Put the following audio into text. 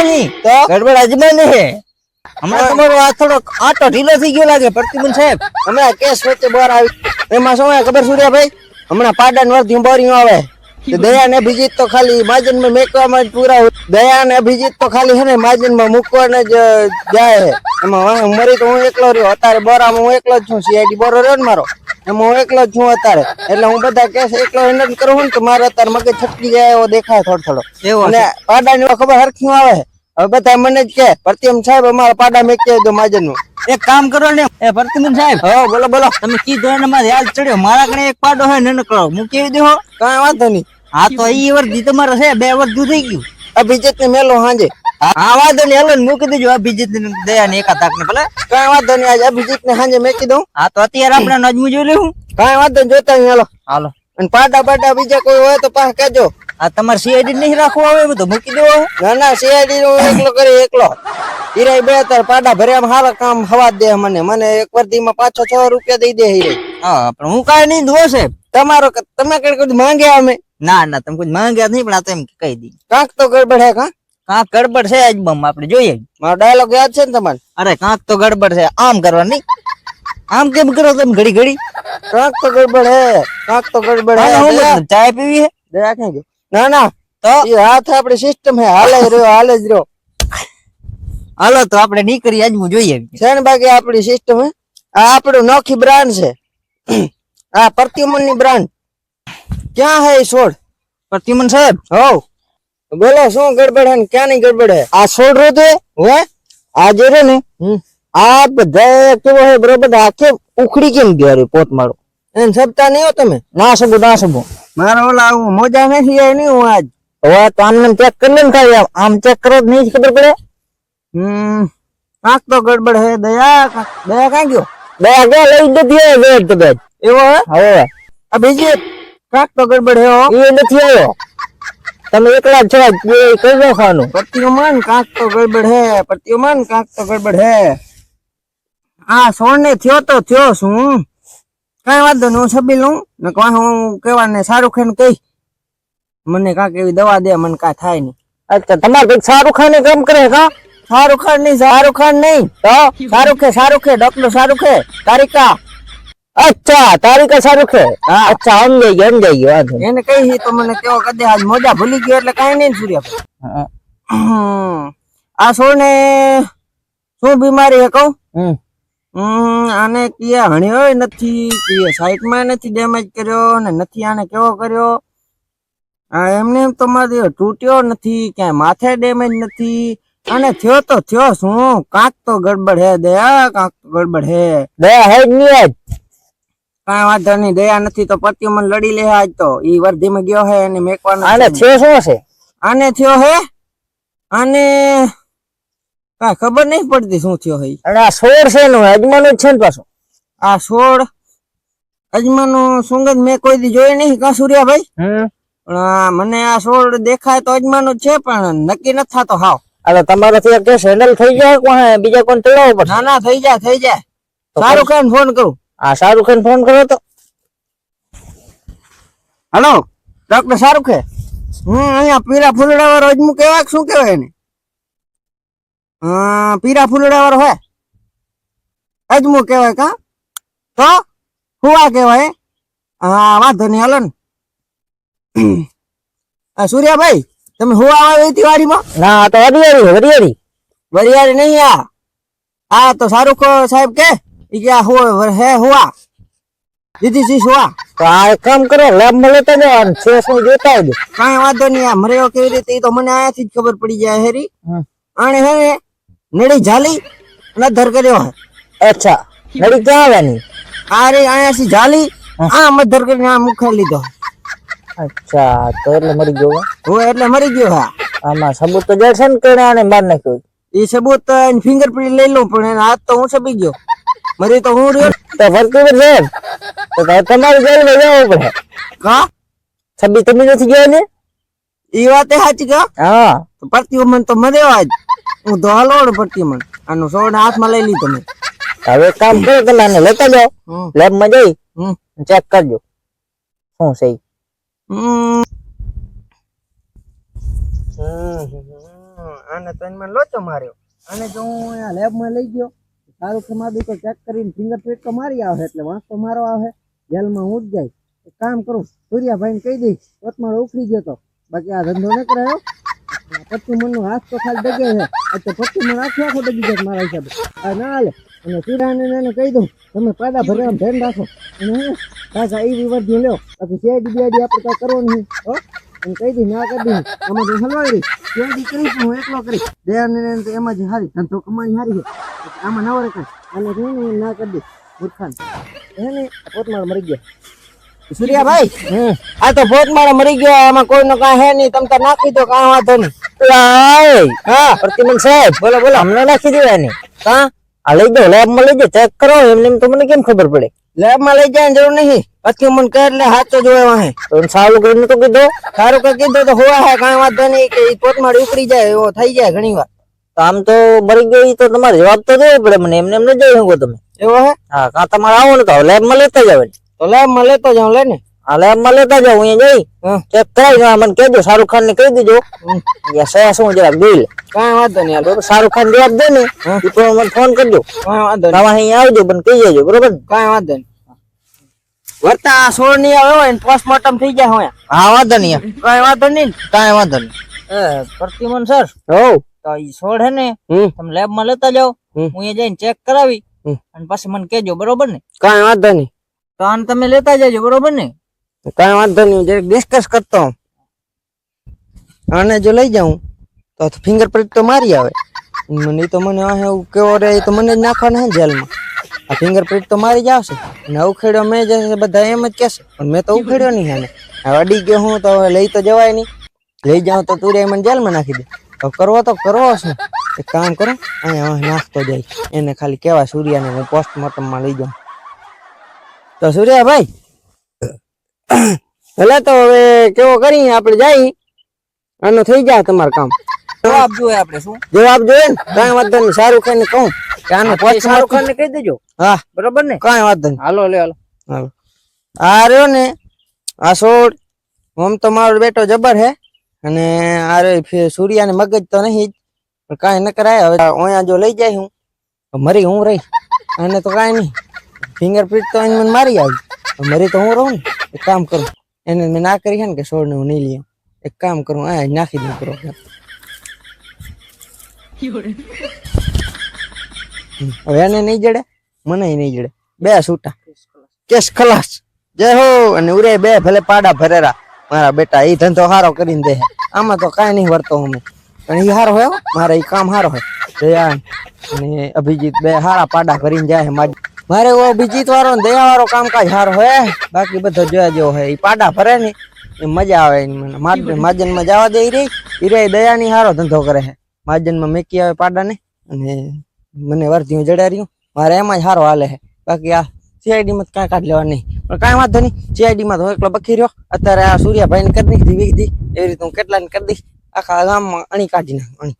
નહીં તો ગડબડ અજમાની હે હમણાં તમારો આ થોડો આટો ઢીલો થઈ ગયો લાગે પ્રતિબંધ સાહેબ હમણાં કેસ વચ્ચે બહાર આવી એમાં શું હોય ખબર સૂર્યાભાઈ હમણાં પાડા વર્ધી બોરિંગ આવે દયા ને અભિજીત તો ખાલી માજન માં મેકવામાં જ પૂરા દયા ને અભિજીત તો ખાલી હે ને માજન માં મૂકવાને જ જાય છે એમાં મરી તો હું એકલો રહ્યો અત્યારે બોરામાં હું એકલો જ છું સીઆઈડી બોરો રહ્યો ને મારો એમાં હું એકલો જ છું અત્યારે એટલે હું બધા કેસ એકલો હેન્ડલ કરું ને તો મારે અત્યારે મગજ છટકી જાય એવો દેખાય થોડો એવો અને પાડા ની ખબર હરખી આવે હવે બધા મને જ કે પ્રત્યમ સાહેબ અમારા પાડા મેકી દો માજન નું એક કામ કરો ને એ પ્રતિબંધ સાહેબ હા બોલો બોલો તમે કીધું એને મારે યાદ ચડ્યો મારા કણે એક પાડો હોય ને કરો મૂકી દેહો કઈ વાંધો નહીં હા તો ઈ વર્ધી તમારે છે 2 વર્ષ થઈ ગયું અભિજીત ને મેલો હાંજે હા વાંધો નહીં હાલો ને મૂકી દેજો અભિજીત દયા ને એકા તાક ને ભલે કઈ વાંધો નહીં આજે અભિજીત ને હાંજે મેકી દઉં હા તો અત્યારે આપણે નજમું જોઈ લેવું કઈ વાંધો નહીં જોતા નહીં હાલો હાલો અને પાડા બીજા કોઈ હોય તો પાછા કહેજો આ તમારે સીઆઈડી નહીં રાખવું આવે તો મૂકી દેવો ના ના સીઆઈડી નો એકલો કરી એકલો હીરાઈ બે તાર પાડા ભર્યા સારા કામ હવા દે મને એક વર્દીમાં 5-6 રૂપિયા દઈ દે હીરાઈ હા પણ હું કાંઈ નહીં દો સાહેબ તમારો તમે કઈ કઈ માંગ્યા અમે ના તમે કોઈ માંગ્યા નહીં પણ આ તો એમ કહી દી કાંક તો ગડબડ હે કાંક ગડબડ છે આજ બમ આપણે જોઈએ મારો ડાયલોગ યાદ છે ને તમારે અરે કાંક તો ગડબડ છે આમ કરવા નહીં આમ કેમ કરો તમે ઘડી કાંક તો ગડબડ હે ચાય પીવી હે દયા કઈ ગયો ના ના તો એ હાથ આપડી સિસ્ટમ હે હાલે જ રહ્યો હાલો તો આપણે નીકળી આજ હું જોઈએ છે ને બાકી આપડી સિસ્ટમ હે આ આપણું નોખી બ્રાન્ડ છે આ પ્રત્યુમન ની બ્રાન્ડ ક્યાં હે એ છોડ પ્રતિમન સાહેબ હો બોલો શું ગડબડ હે ને ક્યાં નહીં ગડબડ હે આ છોડ રહ્યો તો હે આ જે રે ને આ બધા કેવો હે બરોબર આખે ઉખડી કેમ ગયો રે પોત મારો એને સબતા નહીં હો તમે ના સબો મારા ઓલા આવું મોજા નથી જાય નહીં હું આજ હવે તો આમને ચેક કરી લે ને ખાલી આમ ચેક કરો તો નહીં ખબર પડે કાંક તો ગડબડ હે દયા ક્યાં ગયો દયા ગયા લઈ નથી આવ્યો તો બેજ એવો હે હવે આ બીજી કાંક તો ગડબડ હે હો એ નથી આવ્યો તમે એકલા જ છો કઈ દો ખાવાનું પ્રત્યુમન કાંક તો ગડબડ હે આ સોને થયો શું કઈ વાંધો નહીં હું છબી લઉં ને હું કેવાને શાહરુખ ખાન કઈ મને કાંક એવી દવા દે મને કાંઈ થાય નહીં અચ્છા તમારે કઈક શાહરુખ ખાન કામ કરે કા શાહરુખ ખાન નહીં તો શાહરુખ ડોક્ટર શાહરુખ તારિકા અચ્છા તારીકા શાહરુખ હા અચ્છા સમજાઈ ગયો વાંધો એને કઈ તો મને કેવો કદે આજ મોજા ભૂલી ગયો એટલે કઈ નહીં સૂર્યા આ સોને શું બીમારી હે કહું આને કિયા હણ્યો નથી કિયા સાઈડમાં નથી ડેમેજ કર્યો ને નથી આને કેવો કર્યો એમને એમ તો મારે તૂટ્યો નથી ક્યાંય માથે ડેમેજ નથી અને થયો શું કાંક તો ગડબડ હે દયા દયા હે નહીં કાંઈ વાંધો નહીં દયા નથી તો પ્રત્યુમન લડી લે આજ તો ઈ વર્ધીમાં ગયો હે અને મેકવાનો આને થયો શું છે આને થયો હે આને કાંઈ ખબર નહીં પડતી શું થયો હે અને આ છોડ છે નું અજમાનું છે ને પાછું આ છોડ અજમાનું સુગંધ મેં કોઈ દી જોઈ નહીં કા સૂર્યાભાઈ પણ મને આ છોડ દેખાય તો અજમાનું છે પણ નક્કી નથી થતો હાવ એટલે તમારાથી એક હેન્ડલ થઈ જાય કોઈ બીજા કોઈ તેડાવવું પડશે ના થઈ જાય શાહરુખ ખાન ફોન કરું આ શાહરુખ ખાન ફોન કરો તો હેલો ડોક્ટર શાહરુખ અહીંયા પીરા ફૂલડા વાળો અજમું કેવાય શું કેવાય એને પીરા ફૂલડા વાળો હે અજમું કેવાય કા તો હુવા કેવાય હા વાંધો નહીં હાલો ને સૂર્યાભાઈ તમે હુવા આવે વાડીમાં ના તો વરિયાળી નહીં આ તો શાહરુખ સાહેબ કે હુવા દીદી શીશ હુવા તો આ એક કામ કરો લેબ માં લેતા જાઓ અને શું જોતા આવજો કાંઈ વાંધો નહીં આ મર્યો કેવી રીતે એ તો મને આયાથી જ ખબર પડી જાય હેરી આને હે ને નડી ઝાલી અને ધર કર્યો હે અચ્છા નડી ક્યાં આવવાની આ રે આયાથી ઝાલી આ મધર કરીને આ મુખે લીધો અચ્છા તો એટલે મરી ગયો એટલે મરી ગયો હા આમાં સબૂત તો જશે ને કે આને માર નાખ્યો એ સબૂત ફિંગરપ્રિન્ટ લઈ લઉં પણ હાથ તો હું છબી ગયો મરી તો હું રહ્યો તો ફરતું છે તો તમારી જેલમાં જવું પડે કા છબી તમે નથી ગયા ને એ વાત સાચી કા હા પ્રત્યુમન તો મર્યો આજ હું તો હલોડ પ્રત્યુમન આનું સોડ હાથમાં લઈ લીધો મેં હવે કામ કરો તમે આને લેતા જાઓ લેબમાં જઈ ચેક કરજો શું છે આને તો મને લોચો માર્યો. આને જો હું અહીંયા લેબમાં લઈ ગયો સારું સમાધું તો ચેક કરીને ફિંગરપ્રિન્ટ તો મારી આવે એટલે વાંચતો મારો આવે જેલમાં હું જ જાય. એક કામ કરું સૂર્યાભાઈને કહી દઈશ કોતમાળ ઉખડી ગયો તો બાકી આ ધંધો ન કરાયો. 25 મણનો હાથ તો ખાલી ડગે છે એટલે 25 મણ આખો ડગી જાય મારા હિસાબે. આ ના હાલે. અને સૂર્યાને એને કહી દઉં તમે પાડા ભરવાનું ધ્યાન રાખો અને પાછા એ વિવર્ધી લ્યો બાકી શેડી બેડી આપણે કાંઈ કરવાનું નહીં હો. અને કહી દઈ ના કરી દઈ આમાં તો હલવાડી શેડી કરીશ હું એકલો કરીશ દેવાને એમાં જ હારી ધંધો કમાણી હારી છે આમાં ના વરે કાંઈ અને હું ના કરી દઈશ મૂર્ખાન એને પોતમાળ મરી ગયા. સૂર્યાભાઈ આ તો પોતમાળ મરી ગયો આમાં કોઈનો કાંઈ હે નહીં તમે તો નાખી દો કાંઈ વાંધો નહીં. હા પ્રતિમન સાહેબ બોલો બોલો અમને નાખી દેવાની હા આ લઈ જાઓ લેબમાં લઈ જાઓ ચેક કરો એમને તો મને કેમ ખબર પડે. લેબમાં લઈ જાય જરૂર નહીં પછી મને કહે એટલે હાથ તો જોવા હે તો સારું કરીને તો કીધું સારું કે કીધું તો હોવા હે કાંઈ વાંધો નહીં કે પોતમાળ ઉકળી જાય એવો થઈ જાય ઘણી વાર. તો આમ તો મરી ગઈ તો તમારે જવાબ તો દેવો પડે મને એમને એમ ન જઈ શકો તમે એવો હે. હા કાં તમારે આવો ને તો લેબમાં લેતા જાવ તો લેબમાં લેતો જાવ લે ને હા લેબમાં લેતા જાવ અહીંયા જઈ ચેક કરાવી મને કહેજો શાહરુખ ખાન ને કહી દેજો શું જરાક જોઈ લે કાંઈ વાંધો નહીં બરોબર. શાહરુખ ખાન જવાબ દે ને એ તો મને ફોન કરજો કાંઈ વાંધો નહીં અહીંયા આવજો પણ કહી જજો બરોબર કાંઈ વાંધો નહીં. વર્તા 16 ની આવે હોય ને પોસ્ટમોર્ટમ થઈ જાય હોય હા વાંધો નહીં કાંઈ વાંધો નહીં કાંઈ વાંધો નહીં. પ્રતિમન સર હો તો ઈ 16 હે ને તમે લેબમાં લેતા જાઓ હું અહીંયા જઈને ચેક કરાવી અને પછી મને કહેજો બરોબર ને કાંઈ વાંધો નહીં. તો આને તમે લેતા જજો બરોબર ને કાંઈ વાંધો નહીં જરીક ડિસ્કસ કરતો આને જો લઈ જાઉં તો ફિંગરપ્રિન્ટ તો મારી આવે મને તો મને એવું કેવો રે તો મને જ નાખવાના હે જેલમાં. આ ફિંગરપ્રિન્ટ તો મારી જ આવશે અને ઉખેડ્યો મેં જશે બધા એમ જ કહેશે પણ મેં તો ઉખેડ્યો નહીં આને અડી ગયો હું તો હવે લઈ તો જવાય નહીં લઈ જાઉં તો તું મને જેલમાં નાખી દે તો કરવો છે. એક કામ કરો અહીંયા નાખતો જાય એને ખાલી કહેવાય સૂર્યાને હું પોસ્ટમોર્ટમમાં લઈ જાઉં. તો સૂર્યાભાઈ ભલે તો હવે કેવો કરી આપણે જઈ આનો થઈ જાય તમારું કામ. જવાબ જોઈએ આપણે શું જવાબ જોઈએ ને કાંઈ વાંધો નહીં શાહરુખ ખાન ને કહું કે આનો શાહરુખ ખાન ને કહી દેજો હા બરોબર ને કાંઈ વાંધો નહીં હાલો લે હાલો. આ રહ્યો ને આ છોડ આમ તો મારો બેટો જબર હે અને આ રે સૂર્યાને મગજ તો નહીં જ પણ કાંઈ ન કરાય. હવે અહીંયા જો લઈ જાય હું મરી હું રહી અને તો કાંઈ નહીં ફિંગરપ્રિન્ટ તો મને મારી આવી મરી તો હું રહું ને એક કામ કરું એને મેં ના કરી છે ને કે છોડ ને હું નહીં લઈ એક કામ કરું આ નાખી દઉં કરો હવે એને નહીં જડે મને નહીં જડે બે છૂટા કેસ ખલાસ જય હો અને ઉરે બે ભલે પાડા ભરેરા મારા બેટા એ ધંધો સારો કરીને દે આમાં તો કાંઈ નહીં વર્તો હું પણ એ સારો હોય મારે એ કામ સારો હોય દયા અને અભિજીત બે સારા પાડા ભરીને જાય મારે એવો અભિજીત વાળો ને દયા વાળો કામકાજ સારો હોય બાકી બધો જોયા જેવો હોય એ પાડા ભરે ને એ મજા આવે મને માજનમાં જવા દે રહી એ રે દયાની સારો ધંધો કરે છે માજનમાં મેકી આવે પાડા ને અને મને વર્ધી જડ્યા રહ્યું મારે એમાં જ સારો હાલે છે બાકી આ CID માં કાંઈ કાઢ લેવા નહીં પણ કાંઈ વાંધો નહીં CID માં તો એકલો બખી રહ્યો અત્યારે આ સૂર્યાભાઈ ને કરી દીધી વીકધી એવી રીતે હું કેટલાને કરી દઈશ આખા ગામમાં અણી કાઢી નાખ અણી